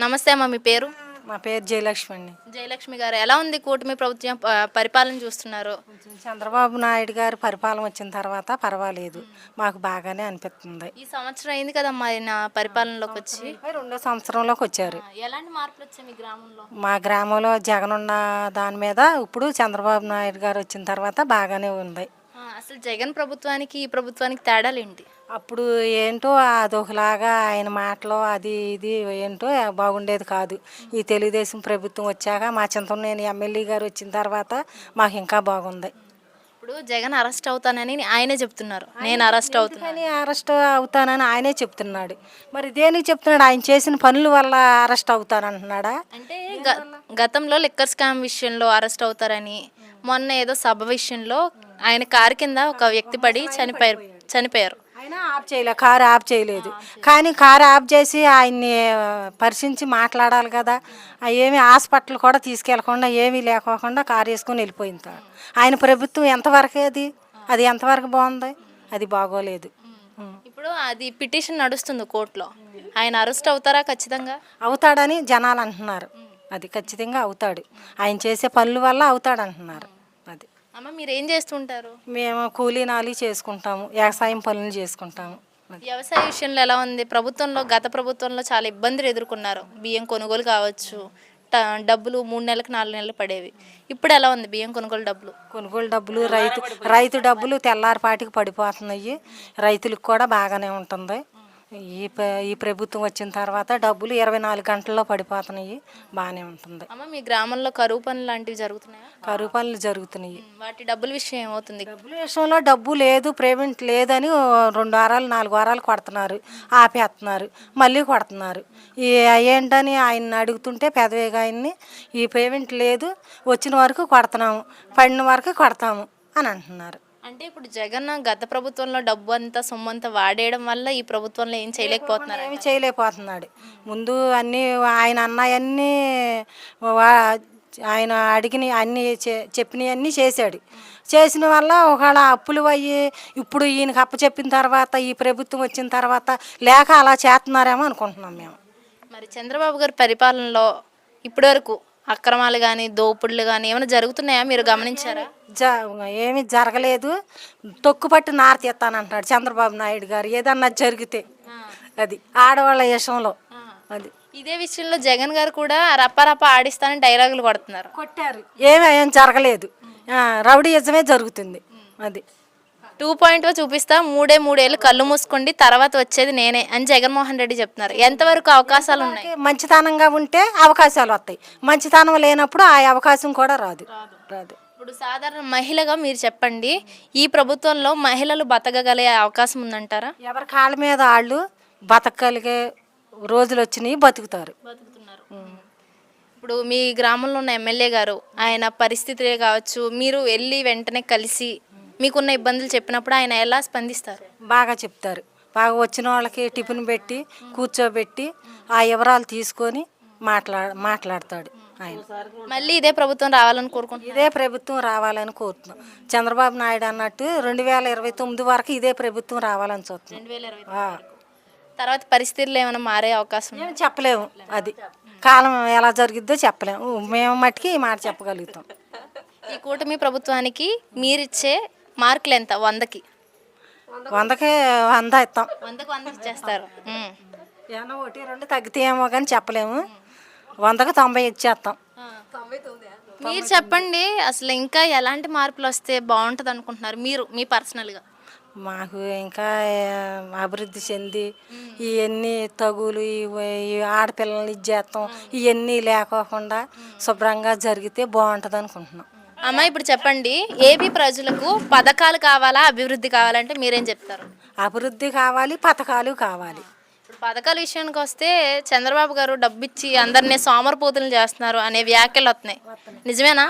నమస్తే అమ్మ. మీ పేరు? మా పేరు జయలక్ష్మి అండి. జయలక్ష్మి గారు, ఎలా ఉంది కూటమి ప్రభుత్వం పరిపాలన చూస్తున్నారు? కొంచెం చంద్రబాబు నాయుడు గారు పరిపాలన వచ్చిన తర్వాత పర్వాలేదు, మాకు బాగానే అనిపిస్తుంది. ఈ సంవత్సరం అయింది కదమ్మా ఆయన పరిపాలనలోకి వచ్చి. రెండో సంవత్సరంలోకి వచ్చారు. ఎలాంటి మార్పులు వచ్చాయి మీ గ్రామంలో? మా గ్రామంలో జగన్ ఉన్న దాని మీద ఇప్పుడు చంద్రబాబు నాయుడు గారు వచ్చిన తర్వాత బాగానే ఉంది. అసలు జగన్ ప్రభుత్వానికి ఈ ప్రభుత్వానికి తేడాలు ఏంటి? అప్పుడు ఏంటో అదొకలాగా ఆయన మాటలు అది ఇది ఏంటో బాగుండేది కాదు. ఈ తెలుగుదేశం ప్రభుత్వం వచ్చాక మా చింతనేని ఎమ్మెల్యే గారు వచ్చిన తర్వాత మాకు ఇంకా బాగుంది. ఇప్పుడు జగన్ అరెస్ట్ అవుతానని ఆయనే చెప్తున్నారు. నేను అరెస్ట్ అవుతానని. అరెస్ట్ అవుతానని ఆయనే చెప్తున్నాడు. మరి దేనికి చెప్తున్నాడు? ఆయన చేసిన పనుల వల్ల అరెస్ట్ అవుతానంటున్నాడా? అంటే గతంలో లిక్కర్ స్కామ్ విషయంలో అరెస్ట్ అవుతారని, మొన్న ఏదో సభ విషయంలో ఆయన కారు కింద ఒక వ్యక్తి పడి చనిపోయారు. ఆయన ఆఫ్ చేయలేదు, కారు ఆఫ్ చేయలేదు. కానీ కారు ఆఫ్ చేసి ఆయన్ని పరిశీలించి మాట్లాడాలి కదా. ఏమి హాస్పిటల్ కూడా తీసుకెళ్లకుండా ఏమీ లేకోకుండా కారు వేసుకొని వెళ్ళిపోయింది. ఆయన ప్రభుత్వం ఎంతవరకు అది ఎంతవరకు బాగుంది? అది బాగోలేదు. ఇప్పుడు అది పిటిషన్ నడుస్తుంది కోర్టులో. ఆయన అరెస్ట్ అవుతారా? ఖచ్చితంగా అవుతాడని జనాలు అంటున్నారు. అది ఖచ్చితంగా అవుతాడు. ఆయన చేసే పనుల వల్ల అవుతాడు అంటున్నారు. అది అమ్మ, మీరు ఏం చేస్తుంటారు? మేము కూలీనాలు చేసుకుంటాము, వ్యవసాయం పనులు చేసుకుంటాము. వ్యవసాయ విషయంలో ఎలా ఉంది? గత ప్రభుత్వంలో చాలా ఇబ్బందులు ఎదుర్కొన్నారు. బియ్యం కొనుగోలు కావచ్చు, డబ్బులు 3 నెలలకు 4 నెలలు పడేవి. ఇప్పుడు ఎలా ఉంది బియ్యం కొనుగోలు డబ్బులు? రైతు డబ్బులు తెల్లారిపాటికి పడిపోతున్నాయి. రైతులకు కూడా బాగానే ఉంటుంది. ఈ ప్రభుత్వం వచ్చిన తర్వాత డబ్బులు 24 గంటల్లో పడిపోతున్నాయి. బాగానే ఉంటుంది. అమ్మ, మీ గ్రామంలో కరువు పనులు లాంటివి జరుగుతున్నాయా? కరువు పనులు జరుగుతున్నాయి. వాటి డబ్బుల విషయం ఏమవుతుంది? డబ్బుల విషయంలో డబ్బు లేదు, పేమెంట్ లేదని 2 వారాలు 4 వారాలు కొడుతున్నారు, ఆపేస్తున్నారు, మళ్ళీ కొడుతున్నారు. ఏంటని ఆయన అడుగుతుంటే పెదవేగా ఆయన్ని, ఈ పేమెంట్ లేదు, వచ్చిన వరకు కొడుతున్నాము, పడిన వరకు కొడతాము అని అంటున్నారు. అంటే ఇప్పుడు జగన్ గత ప్రభుత్వంలో డబ్బు అంతా సొమ్ము అంతా వాడేయడం వల్ల ఈ ప్రభుత్వంలో ఏం చేయలేకపోతున్నారు? ఏమి చేయలేకపోతున్నాడు. ముందు అన్నీ ఆయన అన్నాయన్నీ ఆయన అడిగిన అన్నీ చెప్పినవన్నీ చేశాడు. చేసిన వల్ల ఒకవేళ అప్పులు అయ్యి ఇప్పుడు ఈయనకి అప్పచెప్పిన తర్వాత ఈ ప్రభుత్వం వచ్చిన తర్వాత లేక అలా చేస్తున్నారేమో అనుకుంటున్నాం మేము. మరి చంద్రబాబు గారి పరిపాలనలో ఇప్పటి వరకు అక్రమాలు కానీ దోపిడులు కానీ ఏమైనా జరుగుతున్నాయా? మీరు గమనించారా? ఏమీ జరగలేదు. తొక్కుపట్టి నార తీస్తానంటాడు చంద్రబాబు నాయుడు గారు ఏదన్నా జరిగితే. అది ఆడవాళ్ళ విషయంలో. అది ఇదే విషయంలో జగన్ గారు కూడా రప్ప ఆడిస్తానని డైలాగులు కొట్టారు. ఏం జరగలేదు. రౌడీయిజమే జరుగుతుంది. అది 2.0 చూపిస్తా, 3 కళ్ళు మూసుకోండి, తర్వాత వచ్చేది నేనే అని జగన్మోహన్ రెడ్డి చెప్తున్నారు. ఎంతవరకు అవకాశాలు ఉన్నాయి? మంచితనంగా ఉంటే అవకాశాలు వస్తాయి, మంచితనం లేనప్పుడు ఆ అవకాశం కూడా రాదు. ఇప్పుడు సాధారణ మహిళగా మీరు చెప్పండి, ఈ ప్రభుత్వంలో మహిళలు బతకగలిగే అవకాశం ఉందంటారా? ఎవరి కాళ్ళ మీద వాళ్ళు బతకగలిగే రోజులు వచ్చినాయి, బతుకుతున్నారు. ఇప్పుడు మీ గ్రామంలో ఉన్న ఎమ్మెల్యే గారు ఆయన పరిస్థితులే కావచ్చు, మీరు వెళ్ళి వెంటనే కలిసి మీకున్న ఇబ్బందులు చెప్పినప్పుడు ఆయన ఎలా స్పందిస్తారు? బాగా చెప్తారు. బాగా వచ్చిన వాళ్ళకి టిఫిన్ పెట్టి కూర్చోబెట్టి ఆ వివరాలు తీసుకొని మాట్లాడతాడు ఆయన. మళ్ళీ ఇదే ప్రభుత్వం రావాలని కోరుకుంటున్నాం. ఇదే ప్రభుత్వం రావాలని కోరుతున్నాం. చంద్రబాబు నాయుడు అన్నట్టు 2029 వరకు ఇదే ప్రభుత్వం రావాలని చూస్తున్నాం. 2020 తర్వాత పరిస్థితులు ఏమైనా మారే అవకాశం? మేము చెప్పలేము. అది కాలం ఎలా జరిగిద్దో చెప్పలేము. మేము మట్టుకి ఈ మాట చెప్పగలుగుతాం. ఈ కూటమి ప్రభుత్వానికి మీరిచ్చే మార్కులు ఎంత? 100కి 100 ఇస్తాం. 100కి 100 ఇచ్చేస్తారు. ఏమన్నా 1, 2 తగ్గితేమో కానీ చెప్పలేము. 100కి 90 ఇచ్చేస్తాం. మీరు చెప్పండి, అసలు ఇంకా ఎలాంటి మార్పులు వస్తే బాగుంటుంది అనుకుంటున్నారు మీరు మీ పర్సనల్గా? మాకు ఇంకా అభివృద్ధి చెంది ఇవన్నీ తగులు ఈ ఆడపిల్లల్ని ఇచ్చేస్తాం ఇవన్నీ లేకోకుండా శుభ్రంగా జరిగితే బాగుంటుంది అనుకుంటున్నాం. అమ్మ, ఇప్పుడు చెప్పండి, ఏపీ ప్రజలకు పథకాలు కావాలా, అభివృద్ధి కావాలంటే మీరేం చెప్తారు? అభివృద్ధి కావాలి, పథకాలు కావాలి. ఇప్పుడు పథకాల విషయానికి వస్తే చంద్రబాబు గారు డబ్బిచ్చి అందరినీ సోమరపోతులు చేస్తున్నారు అనే వ్యాఖ్యలు వస్తున్నాయి, నిజమేనా?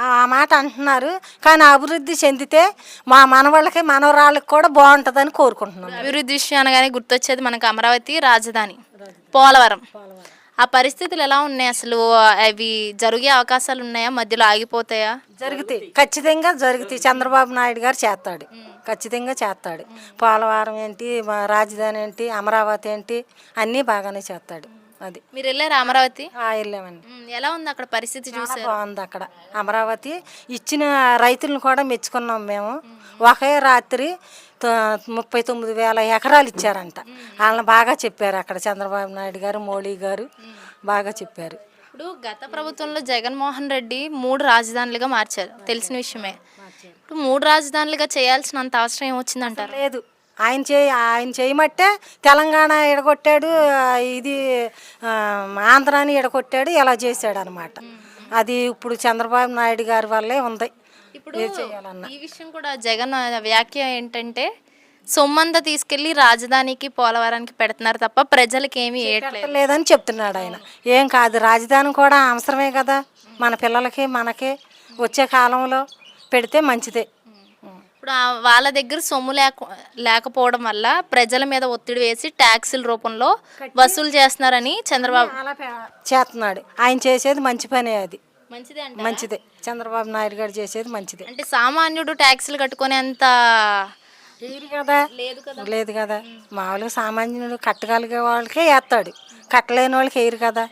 ఆ మాట అంటున్నారు, కానీ అభివృద్ధి చెందితే మా మనవాళ్ళకి మనవరాళ్ళకి కూడా బాగుంటుందని కోరుకుంటున్నాం. అభివృద్ధి విషయం అనగానే గుర్తొచ్చేది మనకు అమరావతి రాజధాని, పోలవరం. ఆ పరిస్థితులు ఎలా ఉన్నాయి? అసలు అవి జరిగే అవకాశాలు ఉన్నాయా? మధ్యలో ఆగిపోతాయా? జరుగుతాయి, ఖచ్చితంగా జరుగుతాయి. చంద్రబాబు నాయుడు గారు చేస్తాడు, ఖచ్చితంగా చేస్తాడు. పోలవరం ఏంటి, రాజధాని ఏంటి, అమరావతి ఏంటి, అన్నీ బాగానే చేస్తాడు. అది మీరు వెళ్ళారు అమరావతి? వెళ్ళామండి. ఎలా ఉంది అక్కడ పరిస్థితి చాలా చూసారు? బాగుంది అక్కడ అమరావతి. ఇచ్చిన రైతులను కూడా మెచ్చుకున్నాం మేము. ఒకే రాత్రి 39,000 ఎకరాలు ఇచ్చారంట. వాళ్ళని బాగా చెప్పారు అక్కడ చంద్రబాబు నాయుడు గారు, మోడీ గారు బాగా చెప్పారు. ఇప్పుడు గత ప్రభుత్వంలో జగన్మోహన్ రెడ్డి 3 రాజధానులుగా మార్చారు, తెలిసిన విషయమే. ఇప్పుడు 3 రాజధానులుగా చేయాల్సినంత అవసరం ఏమొచ్చిందంటారు? లేదు, ఆయన చేయమట్టే తెలంగాణ ఎడగొట్టాడు, ఇది ఆంధ్రాని ఎడగొట్టాడు, ఇలా చేశాడు అనమాట. అది ఇప్పుడు చంద్రబాబు నాయుడు గారి వల్లే ఉంది. ఇప్పుడు ఈ విషయం కూడా జగన్ వ్యాఖ్య ఏంటంటే సొమ్మంతా తీసుకెళ్లి రాజధానికి పోలవరానికి పెడుతున్నారు తప్ప ప్రజలకి ఏమీ లేదని చెప్తున్నాడు ఆయన. ఏం కాదు, రాజధాని కూడా అవసరమే కదా మన పిల్లలకి మనకి. వచ్చే కాలంలో పెడితే మంచిదే. ఇప్పుడు వాళ్ళ దగ్గర సొమ్ము లేకపోవడం వల్ల ప్రజల మీద ఒత్తిడి వేసి ట్యాక్సుల రూపంలో వసూలు చేస్తున్నారని చంద్రబాబు చేస్తున్నాడు. ఆయన చేసేది మంచి పనే, అది మంచిదే మంచిదే. చంద్రబాబు నాయుడు గారు చేసేది మంచిదే. అంటే సామాన్యుడు ట్యాక్సులు కట్టుకునే అంత కదా లేదు కదా. మామూలుగా సామాన్యుడు కట్టగలిగే వాళ్ళకే వేస్తాడు, కట్టలేని వాళ్ళకి వేయరు కదా.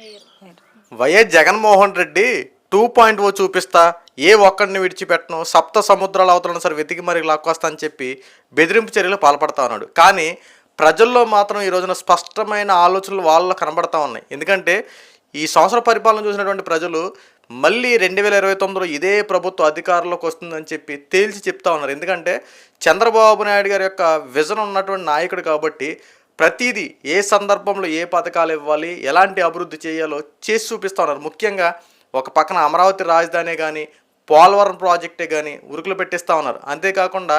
వైఎస్ జగన్మోహన్ రెడ్డి 2.0 చూపిస్తా, ఏ ఒక్కడిని విడిచిపెట్టను, సప్త సముద్రాల అవతలను సరే వెతికి మరి లాక్కొస్తా అని చెప్పి బెదిరింపు చర్యలు పాల్పడతా ఉన్నాడు. కానీ ప్రజల్లో మాత్రం ఈ రోజున స్పష్టమైన ఆలోచనలు వాళ్ళలో కనబడతా ఉన్నాయి. ఎందుకంటే ఈ సంవత్సర పరిపాలన చూసినటువంటి ప్రజలు మళ్ళీ 2029లో ఇదే ప్రభుత్వం అధికారంలోకి వస్తుందని చెప్పి తేల్చి చెప్తా ఉన్నారు. ఎందుకంటే చంద్రబాబు నాయుడు గారి యొక్క విజన్ ఉన్నటువంటి నాయకుడు కాబట్టి ప్రతిదీ ఏ సందర్భంలో ఏ పథకాలు ఇవ్వాలి, ఎలాంటి అభివృద్ధి చేయాలో చేసి చూపిస్తూ ఉన్నారు. ముఖ్యంగా ఒక పక్కన అమరావతి రాజధాని కానీ పోలవరం ప్రాజెక్టే కానీ ఉరుకులు పెట్టిస్తూ ఉన్నారు. అంతేకాకుండా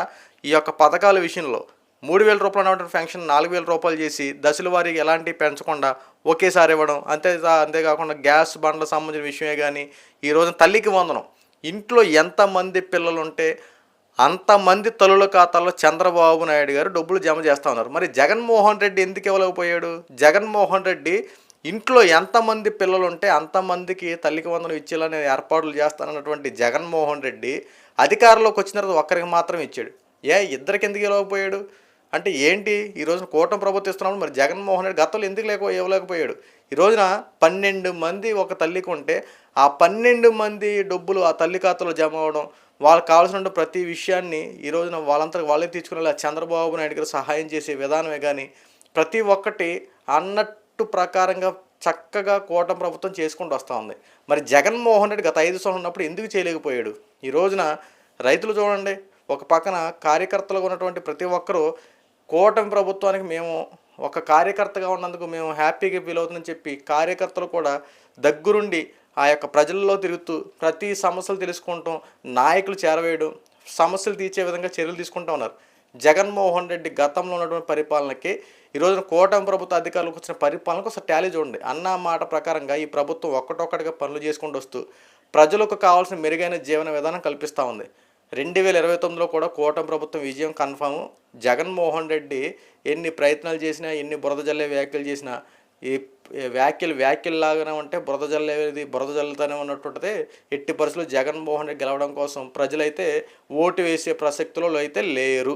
ఈ యొక్క పథకాల విషయంలో 3,000 రూపాయలు ఉన్నటువంటి పెన్షన్ 4,000 రూపాయలు చేసి దశల వారికి ఎలాంటి పెంచకుండా ఒకేసారి ఇవ్వడం. అంతేకాకుండా గ్యాస్ బండ్లకు సంబంధించిన విషయమే కానీ ఈ రోజున తల్లికి వందనం, ఇంట్లో ఎంతమంది పిల్లలు ఉంటే అంతమంది తల్లుల ఖాతాల్లో చంద్రబాబు నాయుడు గారు డబ్బులు జమ చేస్తూ ఉన్నారు. మరి జగన్మోహన్ రెడ్డి ఎందుకు ఇవ్వలేకపోయాడు? జగన్మోహన్ రెడ్డి ఇంట్లో ఎంతమంది పిల్లలు ఉంటే అంతమందికి తల్లికి వందనం ఇచ్చేలానే ఏర్పాట్లు చేస్తానన్నటువంటి జగన్మోహన్ రెడ్డి అధికారంలోకి వచ్చిన తర్వాత ఒక్కరికి మాత్రం ఇచ్చాడు. ఇద్దరికి ఎందుకు ఇవ్వలేకపోయాడు అంటే ఏంటి? ఈ రోజున కూటమి ప్రభుత్వం ఇస్తున్నప్పుడు మరి జగన్మోహన్ రెడ్డి గతంలో ఎందుకు ఇవ్వలేకపోయాడు? ఈ రోజున 12 మంది ఒక తల్లికి ఉంటే ఆ 12 మంది డబ్బులు ఆ తల్లి ఖాతాలో జమ అవ్వడం, వాళ్ళకి కావాల్సిన ప్రతి విషయాన్ని ఈ రోజున వాళ్ళంతా వాళ్ళే తీర్చుకునేలా చంద్రబాబు నాయుడు గారు సహాయం చేసే విధానమే కానీ ప్రతి ఒక్కటి అన్నట్టు ప్రకారంగా చక్కగా కూటమి ప్రభుత్వం చేసుకుంటూ వస్తూ ఉంది. మరి జగన్మోహన్ రెడ్డి గత 5 సంవత్సరాలు ఉన్నప్పుడు ఎందుకు చేయలేకపోయాడు? ఈ రోజున రైతులు చూడండి, ఒక పక్కన కార్యకర్తలుగా ఉన్నటువంటి ప్రతి ఒక్కరూ కూటమి ప్రభుత్వానికి మేము ఒక కార్యకర్తగా ఉన్నందుకు మేము హ్యాపీగా ఫీల్ అవుతుందని చెప్పి కార్యకర్తలు కూడా దగ్గరుండి ఆ యొక్క ప్రజల్లో తిరుగుతూ ప్రతి సమస్యలు తెలుసుకుంటాం, నాయకులు చేరవేయడం, సమస్యలు తీర్చే విధంగా చర్యలు తీసుకుంటూ ఉన్నారు. జగన్మోహన్ రెడ్డి గతంలో ఉన్నటువంటి పరిపాలనకి ఈ రోజున కూటమి ప్రభుత్వ అధికారులకు వచ్చిన పరిపాలనకు ఒకసారి టాలీ చూడండి. అన్న మాట ప్రకారంగా ఈ ప్రభుత్వం ఒక్కటొక్కటిగా పనులు చేసుకుంటూ వస్తూ ప్రజలకు కావాల్సిన మెరుగైన జీవన విధానం కల్పిస్తూ ఉంది. 2029లో కూడా కూటమి ప్రభుత్వం విజయం కన్ఫామ్. జగన్మోహన్ రెడ్డి ఎన్ని ప్రయత్నాలు చేసినా, ఎన్ని బురద జల్లే వ్యాఖ్యలు చేసినా, ఈ వ్యాఖ్యల్లాగానే ఉంటే బురద జల్లుతూనే ఉన్నటువంటిదే. ఎట్టి పరిస్థితుల్లో జగన్మోహన్ రెడ్డి గెలవడం కోసం ప్రజలైతే ఓటు వేసే ప్రసక్తిలో అయితే లేరు.